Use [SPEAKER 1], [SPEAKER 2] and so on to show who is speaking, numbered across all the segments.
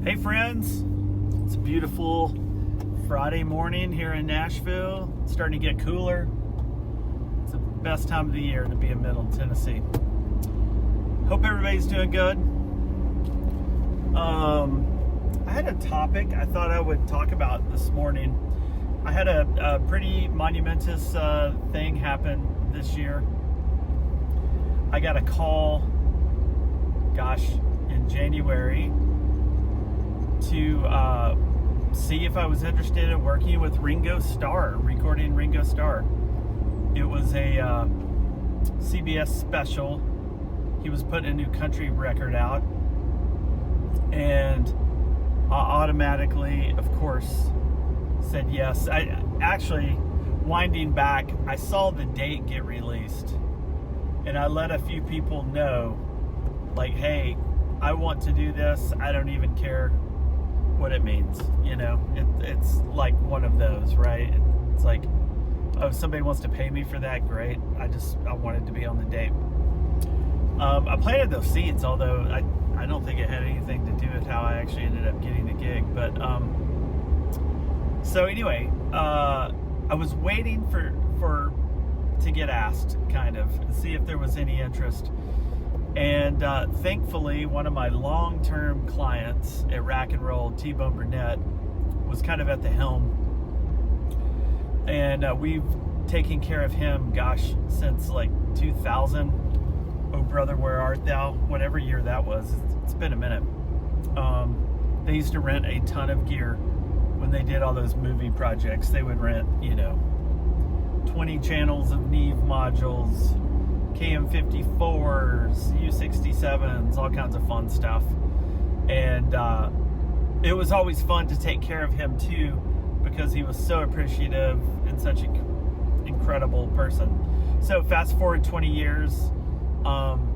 [SPEAKER 1] Hey friends, it's a beautiful Friday morning here in Nashville. It's starting to get cooler. It's the best time of the year to be in Middle Tennessee. Hope everybody's doing good. I had a topic I thought I would talk about this morning. I had a pretty monumentous thing happen this year. I got a call, in January to see if I was interested in working with Ringo Starr, recording Ringo Starr. It was a CBS special. He was putting a new country record out, and I automatically, of course, said yes. I actually, winding back, I saw the date get released, and I let a few people know, like, hey, I want to do this. I don't even care what it means. It's like one of those, right? It's like, oh, if somebody wants to pay me for that, great. I wanted to be on the date. I planted those seeds, although I don't think it had anything to do with how I actually ended up getting the gig. But so anyway, I was waiting to get asked, kind of, see if there was any interest. And thankfully, one of my long-term clients at Rack and Roll, T-Bone Burnett, was kind of at the helm. And we've taken care of him, since like 2000. Oh, brother, where art thou? Whatever year that was. It's been a minute. They used to rent a ton of gear when they did all those movie projects. They would rent, 20 channels of Neve modules, KM54s, U67s, all kinds of fun stuff. And it was always fun to take care of him too, because he was so appreciative and such an incredible person. So fast forward 20 years,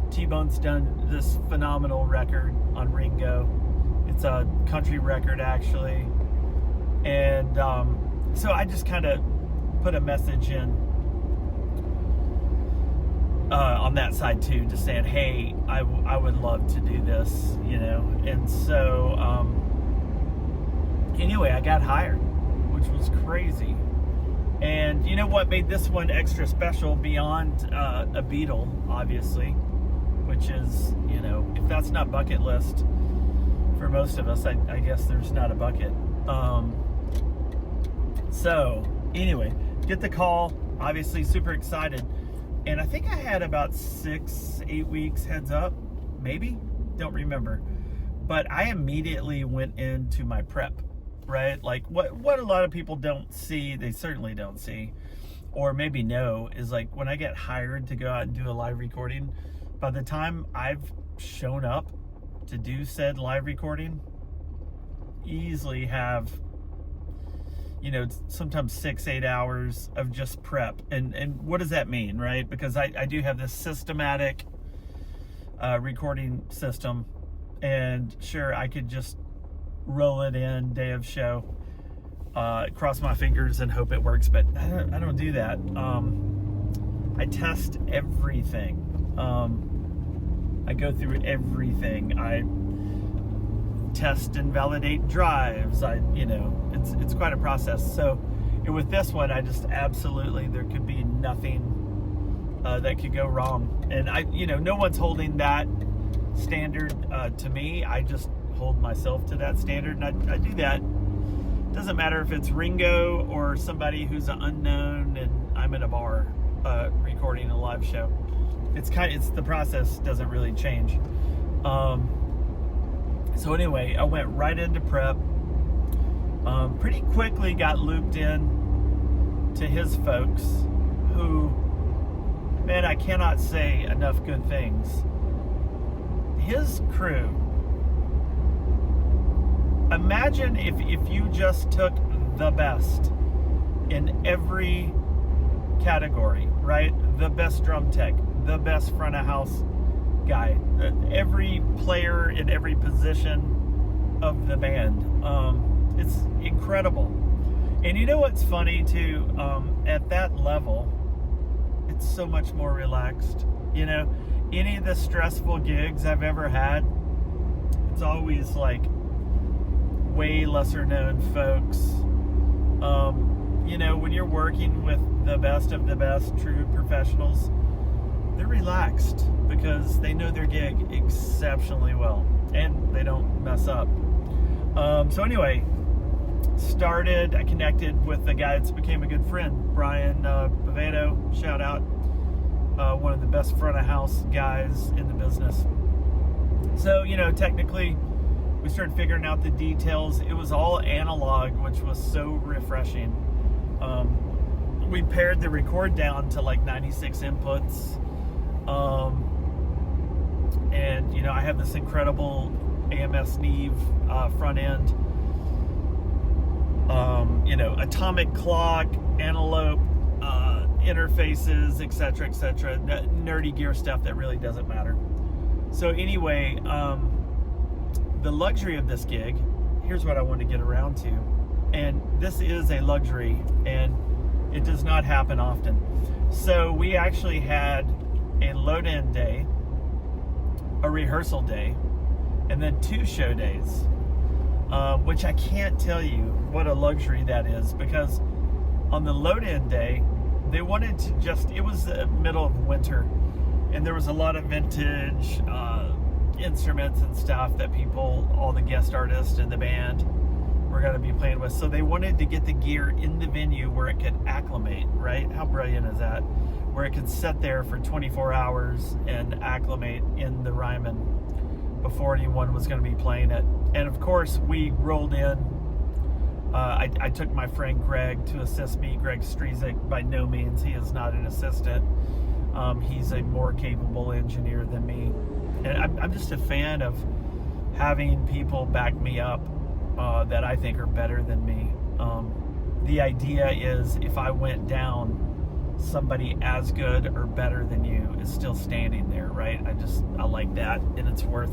[SPEAKER 1] T-Bone's done this phenomenal record on Ringo. It's a country record, actually. And so I just kind of put a message in on that side too, just saying, hey, I would love to do this, And so anyway, I got hired, which was crazy. And you know what made this one extra special beyond a Beatle, obviously, which is, if that's not bucket list for most of us, I guess there's not a bucket. So anyway, get the call, obviously super excited. And I think I had about 6-8 weeks heads up, maybe, don't remember. But I immediately went into my prep, right? Like what a lot of people don't see, they certainly don't see, or maybe know, is like when I get hired to go out and do a live recording, by the time I've shown up to do said live recording, easily have, sometimes 6-8 hours of just prep. And what does that mean, right? Because I do have this systematic recording system, and sure, I could just roll it in day of show, cross my fingers and hope it works, but I don't do that. I test everything. I go through everything. I test and validate drives. It's quite a process. So with this one, I just absolutely, there could be nothing that could go wrong. And no one's holding that standard to me. I just hold myself to that standard, and I do that. Doesn't matter if it's Ringo or somebody who's an unknown and I'm in a bar recording a live show. It's the process doesn't really change. So anyway, I went right into prep. Pretty quickly got looped in to his folks, who, man, I cannot say enough good things. His crew. Imagine if you just took the best in every category, right? The best drum tech, the best front of house guy, every player in every position of the band. It's incredible. And you know what's funny too? At that level, it's so much more relaxed. Any of the stressful gigs I've ever had, it's always like way lesser known folks. You know, when you're working with the best of the best, true professionals, they're relaxed because they know their gig exceptionally well and they don't mess up. So anyway, I connected with the guy that's became a good friend, Brian Pavedo, shout out, one of the best front of house guys in the business. So, you know, technically we started figuring out the details. It was all analog, which was so refreshing. We pared the record down to like 96 inputs. And, you know, I have this incredible AMS Neve front end. You know, atomic clock, antelope, interfaces, etc., nerdy gear stuff that really doesn't matter. So anyway, the luxury of this gig, here's what I want to get around to. And this is a luxury, and it does not happen often. So we actually had a load-in day, a rehearsal day, and then 2 show days, which I can't tell you what a luxury that is, because on the load-in day, they wanted to it was the middle of winter, and there was a lot of vintage instruments and stuff that all the guest artists in the band were going to be playing with. So they wanted to get the gear in the venue where it could acclimate, right? How brilliant is that? Where it could sit there for 24 hours and acclimate in the Ryman before anyone was going to be playing it. And of course, we rolled in. I took my friend Greg to assist me. Greg Strezik, by no means, he is not an assistant. He's a more capable engineer than me. And I'm just a fan of having people back me up that I think are better than me. The idea is if I went down, somebody as good or better than you is still standing there, right? I like that, and it's worth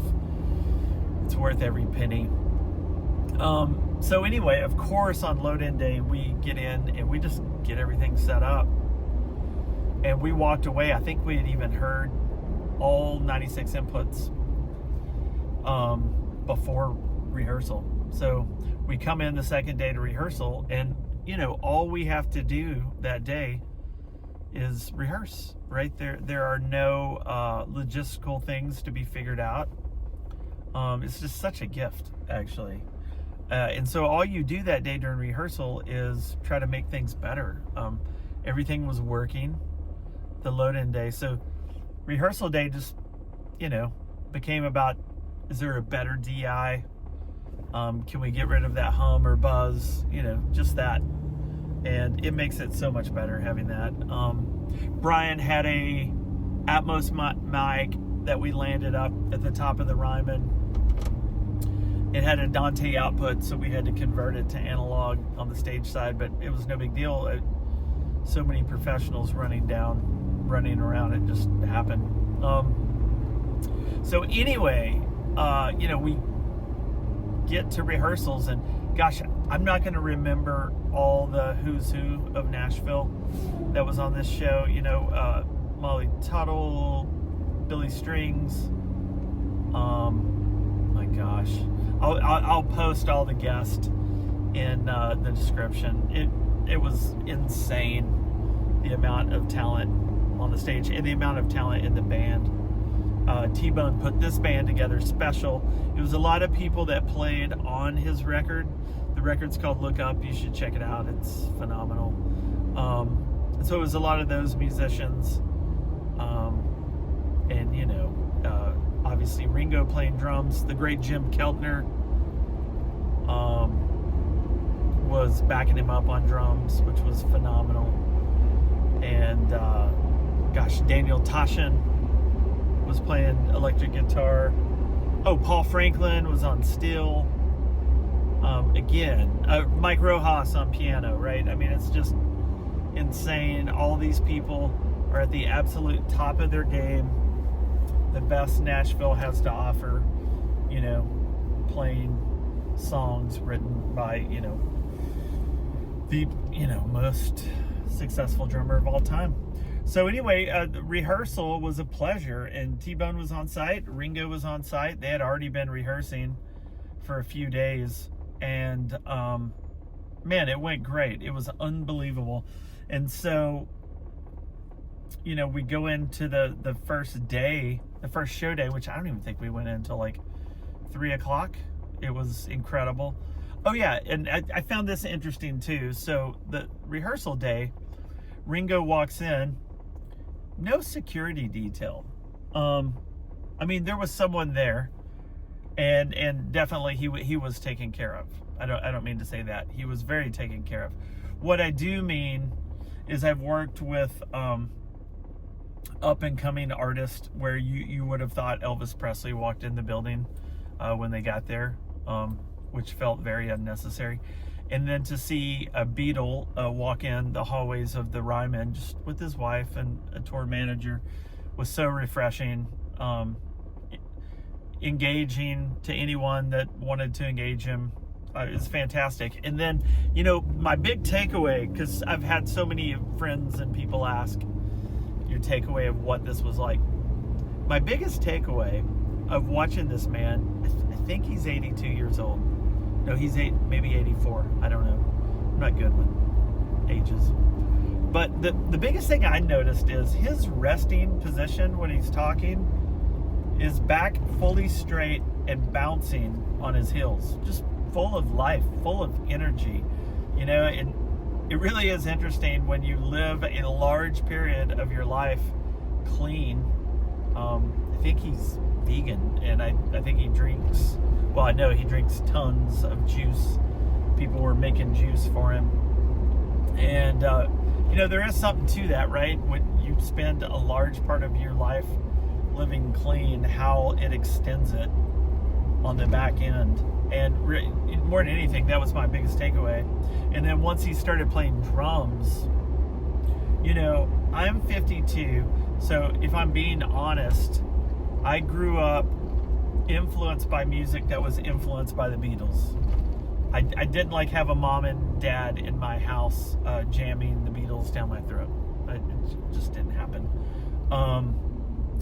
[SPEAKER 1] every penny. So anyway, of course, on load-in day, we get in and we just get everything set up. And we walked away. I think we had even heard all 96 inputs before rehearsal. So we come in the second day to rehearsal, and, you know, all we have to do that day is rehearse, right? There are no logistical things to be figured out. It's just such a gift, actually. And so all you do that day during rehearsal is try to make things better. Everything was working the load-in day. So rehearsal day just, you know, became about, is there a better DI? Can we get rid of that hum or buzz? You know, just that. And it makes it so much better having that. Brian had a Atmos mic that we landed up at the top of the Ryman. It had a Dante output, so we had to convert it to analog on the stage side, but it was no big deal. So many professionals running around, it just happened. So anyway, you know, we get to rehearsals, and gosh, I'm not going to remember all the who's who of Nashville that was on this show. You know, Molly Tuttle, Billy Strings. My gosh, I'll post all the guests in the description. It was insane, the amount of talent on the stage and the amount of talent in the band. T-Bone put this band together special. It was a lot of people that played on his record. The record's called Look Up. You should check it out. It's phenomenal. So it was a lot of those musicians. And, you know, obviously Ringo playing drums. The great Jim Keltner was backing him up on drums, which was phenomenal. And, gosh, Daniel Toshin was playing electric guitar. Oh, Paul Franklin was on steel. Again, Mike Rojas on piano, right? I mean, it's just insane. All these people are at the absolute top of their game. The best Nashville has to offer, you know, playing songs written by, you know, the, you know, most successful drummer of all time. So anyway, the rehearsal was a pleasure, and T-Bone was on site, Ringo was on site. They had already been rehearsing for a few days, and man, it went great. It was unbelievable. And so, we go into the first day, the first show day, which I don't even think we went in until like 3 o'clock. It was incredible. Oh yeah, and I found this interesting too. So the rehearsal day, Ringo walks in, no security detail. There was someone there, and definitely he was taken care of. I don't mean to say that. He was very taken care of. What I do mean is I've worked with up and coming artists where you would have thought Elvis Presley walked in the building when they got there, which felt very unnecessary. And then to see a Beatle walk in the hallways of the Ryman just with his wife and a tour manager was so refreshing, engaging to anyone that wanted to engage him. It's fantastic. And then, my big takeaway, because I've had so many friends and people ask your takeaway of what this was like. My biggest takeaway of watching this man, I think he's 82 years old. No, he's maybe 84. I don't know. I'm not good with ages. But the biggest thing I noticed is his resting position when he's talking is back fully straight and bouncing on his heels. Just full of life, full of energy, and it really is interesting when you live a large period of your life clean. I think he's vegan, and I think he drinks, I know he drinks tons of juice. People were making juice for him. And, there is something to that, right? When you spend a large part of your life living clean, how it extends it on the back end. And more than anything, that was my biggest takeaway. And then once he started playing drums, I'm 52, so if I'm being honest, I grew up influenced by music that was influenced by the Beatles. I didn't have a mom and dad in my house jamming the Beatles down my throat. It just didn't happen.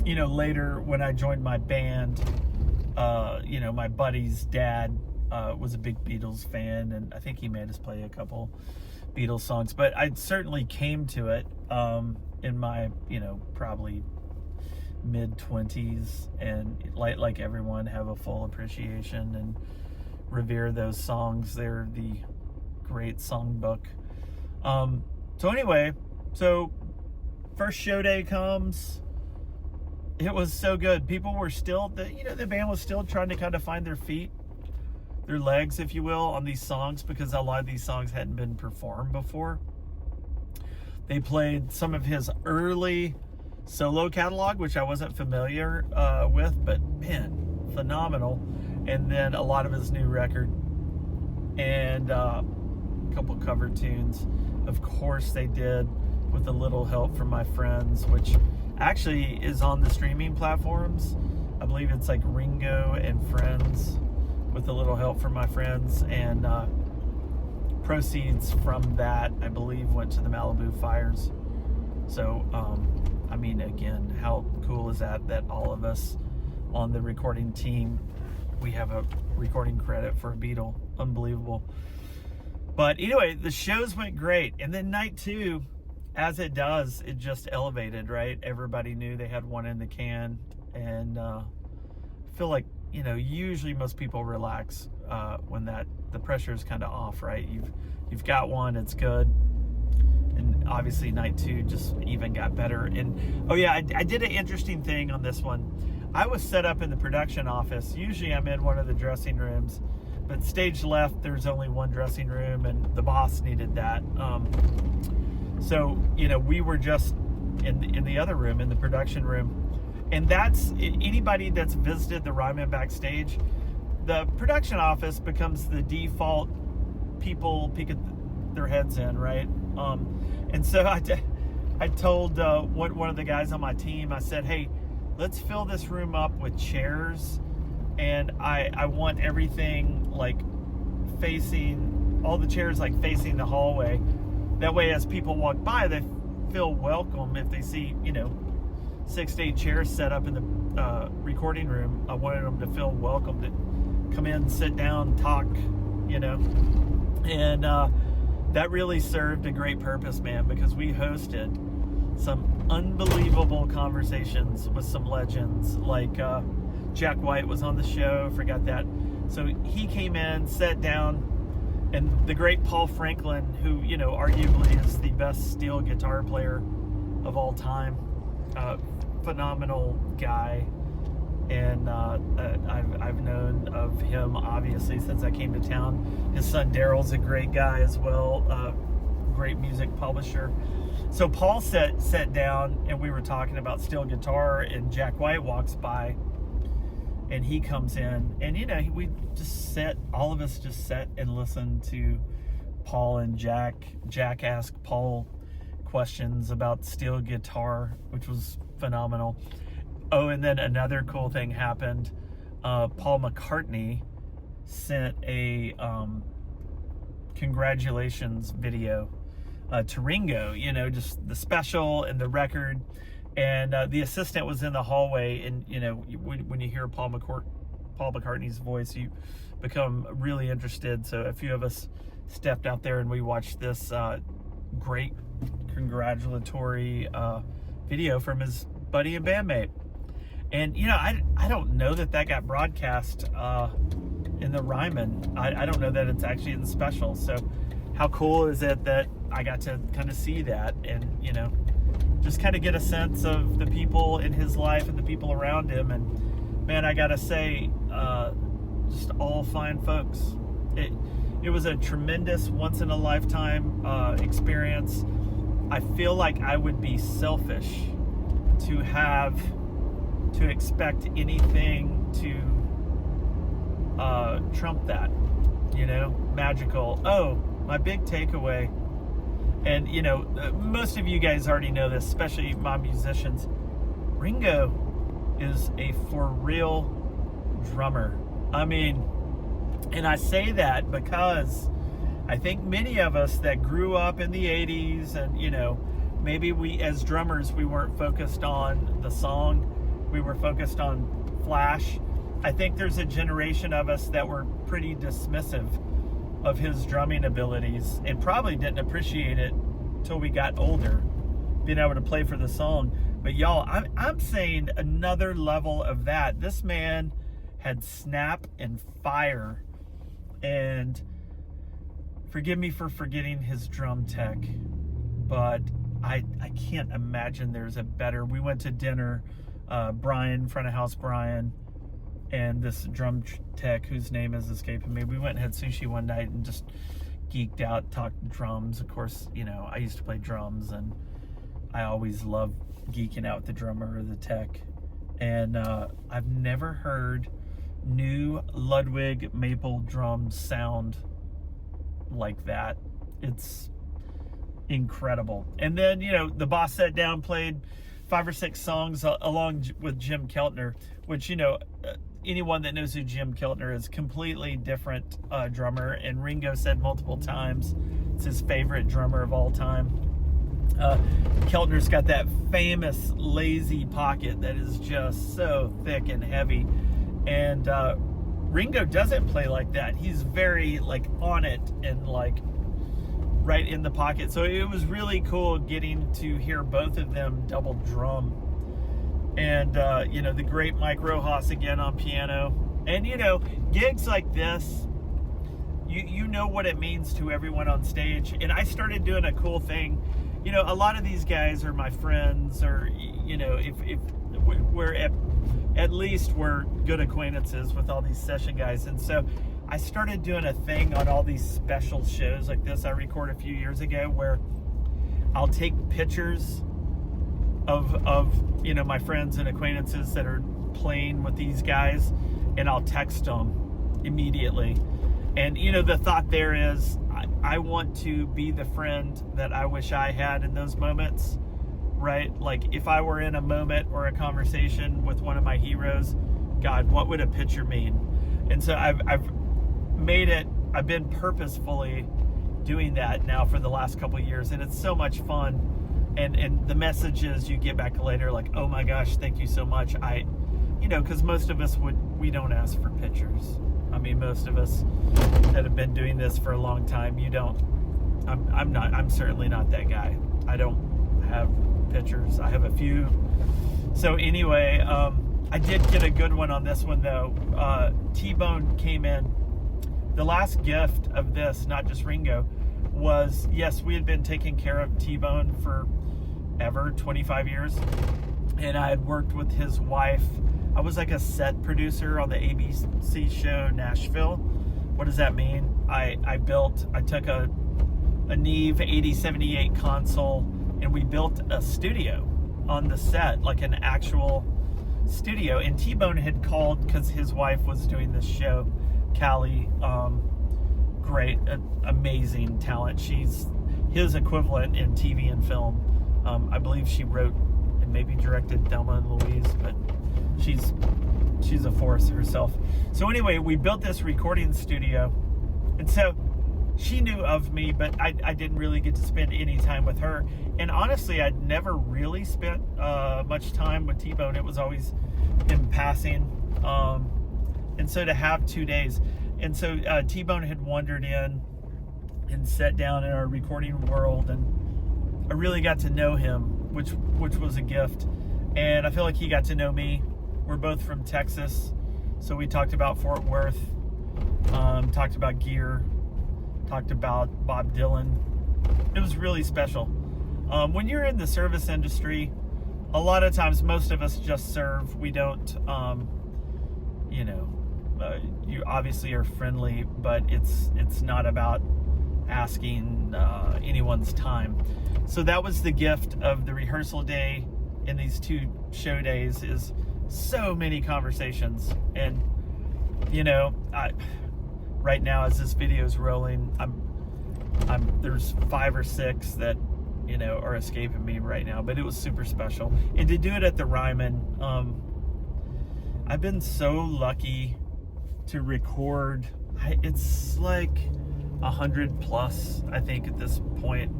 [SPEAKER 1] Later when I joined my band, my buddy's dad was a big Beatles fan, and I think he made us play a couple Beatles songs. But I certainly came to it in my, probably mid-20s, and like everyone, have a full appreciation and revere those songs. They're the great songbook. So anyway, first show day comes. It was so good. People were still, the band was still trying to kind of find their feet, their legs, if you will, on these songs, because a lot of these songs hadn't been performed before. They played some of his early solo catalog, which I wasn't familiar with, but man, phenomenal. And then a lot of his new record, and a couple cover tunes. Of course they did, with a little help from my friends, which actually is on the streaming platforms. I believe it's like Ringo and Friends, with a little help from my friends, and proceeds from that, I believe, went to the Malibu fires. So again, how cool is that all of us on the recording team, we have a recording credit for a Beatle. Unbelievable. But anyway, the shows went great, and then night 2, as it does, it just elevated, right? Everybody knew they had one in the can, and I feel like, usually most people relax when the pressure is kind of off, right? You've got one, it's good. And obviously night 2 just even got better. And oh yeah, I did an interesting thing on this one. I was set up in the production office. Usually I'm in one of the dressing rooms, but stage left, there's only one dressing room, and the boss needed that. So we were just in the other room, in the production room. And that's, anybody that's visited the Ryman backstage, the production office becomes the default people peek their heads in, right? And so I told one of the guys on my team, I said, hey, let's fill this room up with chairs, and I want everything facing, all the chairs facing the hallway. That way, as people walk by, they feel welcome. If they see, 6 to 8 chairs set up in the recording room, I wanted them to feel welcome to come in, sit down, talk, And that really served a great purpose, man, because we hosted some unbelievable conversations with some legends. Like Jack White was on the show, forgot that. So he came in, sat down, and the great Paul Franklin, who, arguably is the best steel guitar player of all time, phenomenal guy. And I've known of him obviously since I came to town. His son Daryl's a great guy as well, great music publisher. So Paul sat down and we were talking about steel guitar, and Jack White walks by and he comes in, and we just all of us just sat and listened to Paul and Jack ask Paul questions about steel guitar, which was phenomenal. Oh, and then another cool thing happened. Paul McCartney sent a congratulations video to Ringo, just the special and the record. And the assistant was in the hallway, and when you hear Paul McCartney's voice, you become really interested. So a few of us stepped out there and we watched this great congratulatory video from his buddy and bandmate. And I don't know that got broadcast in the Ryman. I don't know that it's actually in the special. So how cool is it that I got to kind of see that, and just kind of get a sense of the people in his life and the people around him. And man, I gotta say, just all fine folks. It was a tremendous once in a lifetime experience. I feel like I would be selfish to expect anything to trump that, magical. Oh, my big takeaway, and most of you guys already know this, especially my musicians. Ringo is a for real drummer. I mean, and I say that because I think many of us that grew up in the 80s, and maybe we as drummers, we weren't focused on the song, we were focused on flash. I think there's a generation of us that were pretty dismissive of his drumming abilities and probably didn't appreciate it till we got older, being able to play for the song. But y'all, I'm saying another level of that. This man had snap and fire, and forgive me for forgetting his drum tech, but I can't imagine there's a better. We went to dinner, Brian, front of house Brian, and this drum tech whose name is escaping me. We went and had sushi one night and just geeked out, talked drums. Of course, I used to play drums, and I always loved geeking out with the drummer or the tech. And I've never heard new Ludwig maple drums sound like that. It's incredible. And then, the boss sat down, played 5 or 6 songs along with Jim Keltner, which, anyone that knows who Jim Keltner is, completely different drummer. And Ringo said multiple times it's his favorite drummer of all time. Keltner's got that famous lazy pocket that is just so thick and heavy. And Ringo doesn't play like that. He's very on it and right in the pocket. So it was really cool getting to hear both of them double drum. And the great Mike Rojas again on piano. And gigs like this, you know what it means to everyone on stage. And I started doing a cool thing. A lot of these guys are my friends, or if we're at least we're good acquaintances with all these session guys. And so I started doing a thing on all these special shows like this I recorded a few years ago, where I'll take pictures of my friends and acquaintances that are playing with these guys, and I'll text them immediately. And the thought there is, I want to be the friend that I wish I had in those moments, right? Like if I were in a moment or a conversation with one of my heroes, God, what would a picture mean? And so I've been purposefully doing that now for the last couple of years, and it's so much fun. And the messages you get back later, like, oh my gosh, thank you so much. Because most of us we don't ask for pictures. I mean, most of us that have been doing this for a long time, you don't. I'm certainly not that guy. I don't have pictures. I have a few. So anyway, I did get a good one on this one though. T-Bone came in. The last gift of this, not just Ringo, was, yes, we had been taking care of T-Bone for ever, 25 years. And I had worked with his wife. I was like a set producer on the ABC show Nashville. What does that mean? I took a Neve 8078 console and we built a studio on the set, like an actual studio. And T-Bone had called because his wife was doing this show, Callie, great, amazing talent. She's his equivalent in TV and film. I believe she wrote and maybe directed Thelma and Louise, but she's a force herself. So anyway, we built this recording studio, and so she knew of me, but I didn't really get to spend any time with her. And honestly, I'd never really spent much time with T-Bone. It was always in passing. And so to have 2 days, and so T-Bone had wandered in and sat down in our recording world, and I really got to know him, which was a gift. And I feel like he got to know me. We're both from Texas, so we talked about Fort Worth, talked about gear, talked about Bob Dylan. It was really special. When you're in the service industry, a lot of times most of us just serve. We don't, you obviously are friendly, but it's not about asking anyone's time. So that was the gift of the rehearsal day and these 2 show days, is so many conversations. And right now as this video is rolling, there's 5 or 6 that are escaping me right now, but it was super special. And to do it at the Ryman, I've been so lucky to record. It's like 100 plus, I think, at this point,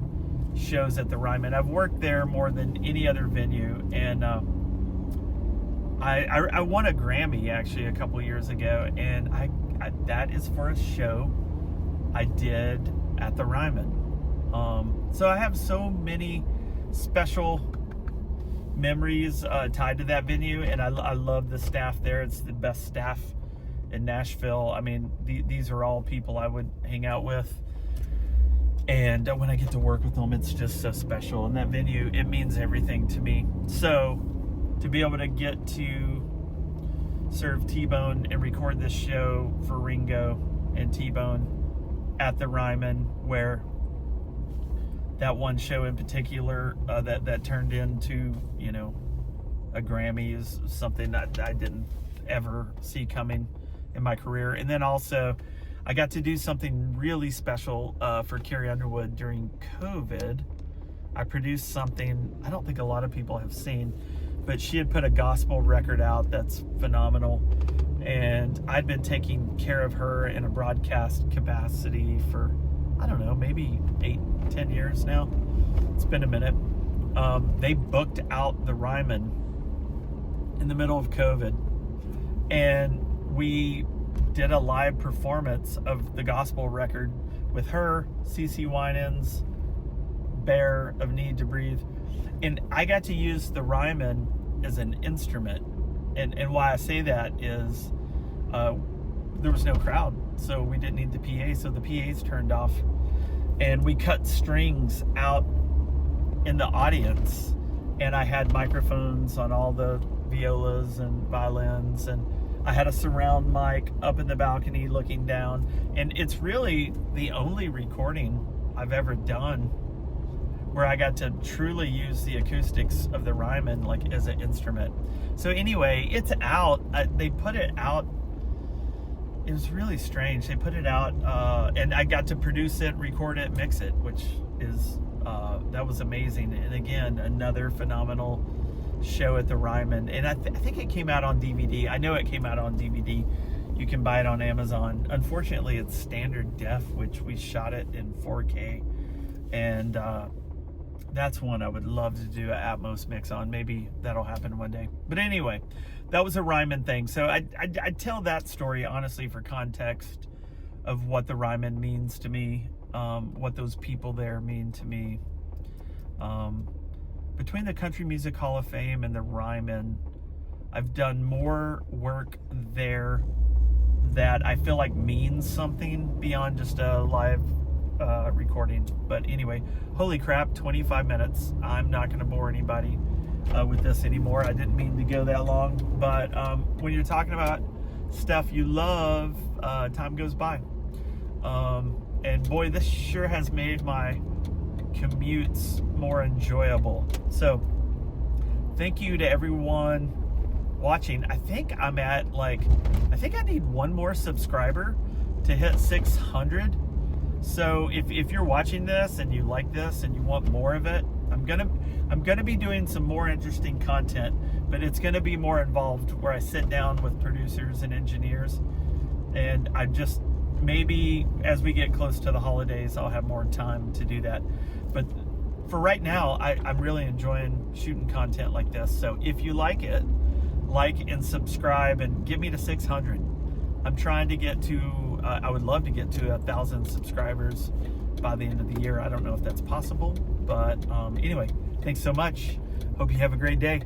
[SPEAKER 1] shows at the Ryman. I've worked there more than any other venue, and I won a Grammy actually a couple years ago, and I that is for a show I did at the Ryman. So I have so many special memories tied to that venue, and I love the staff there. It's the best staff in Nashville. I mean, these are all people I would hang out with, and when I get to work with them, it's just so special. And that venue, it means everything to me. So to be able to get to serve T-Bone and record this show for Ringo and T-Bone at the Ryman, where that one show in particular that turned into a Grammy, is something that I didn't ever see coming in my career. And then also I got to do something really special for Carrie Underwood during COVID. I produced something I don't think a lot of people have seen, but she had put a gospel record out that's phenomenal, and I'd been taking care of her in a broadcast capacity for, I don't know, maybe 8-10 years now. It's been a minute. They booked out the Ryman in the middle of COVID, and we did a live performance of the gospel record with her, CeCe Winans, Bear of Need to Breathe. And I got to use the Ryman as an instrument. And why I say that is there was no crowd, so we didn't need the PA, so the PA's turned off. And we cut strings out in the audience, and I had microphones on all the violas and violins, and I had a surround mic up in the balcony looking down. And it's really the only recording I've ever done where I got to truly use the acoustics of the Ryman like as an instrument. So anyway, it's out. They put it out. It was really strange. They put it out, and I got to produce it, record it, mix it, which is that was amazing. And again, another phenomenal show at the Ryman. And I think it came out on DVD. I know it came out on DVD. You can buy it on Amazon. Unfortunately, it's standard def, which we shot it in 4K, and That's one I would love to do an Atmos mix on. Maybe that'll happen one day. But anyway, that was a Ryman thing. So I tell that story honestly for context of what the Ryman means to me, what those people there mean to me. Between the Country Music Hall of Fame and the Ryman, I've done more work there that I feel like means something beyond just a live recording. But anyway, holy crap, 25 minutes. I'm not going to bore anybody with this anymore. I didn't mean to go that long, but when you're talking about stuff you love, time goes by. And boy, this sure has made my commutes more enjoyable. So thank you to everyone watching. I think I'm at I think I need one more subscriber to hit 600. So if you're watching this and you like this and you want more of it, I'm gonna be doing some more interesting content, but it's gonna be more involved, where I sit down with producers and engineers, and I just, maybe as we get close to the holidays, I'll have more time to do that. But for right now, I'm really enjoying shooting content like this. So if you like it, like and subscribe and get me to 600. I'm trying to get to, I would love to get to 1,000 subscribers by the end of the year. I don't know if that's possible, but anyway, thanks so much. Hope you have a great day.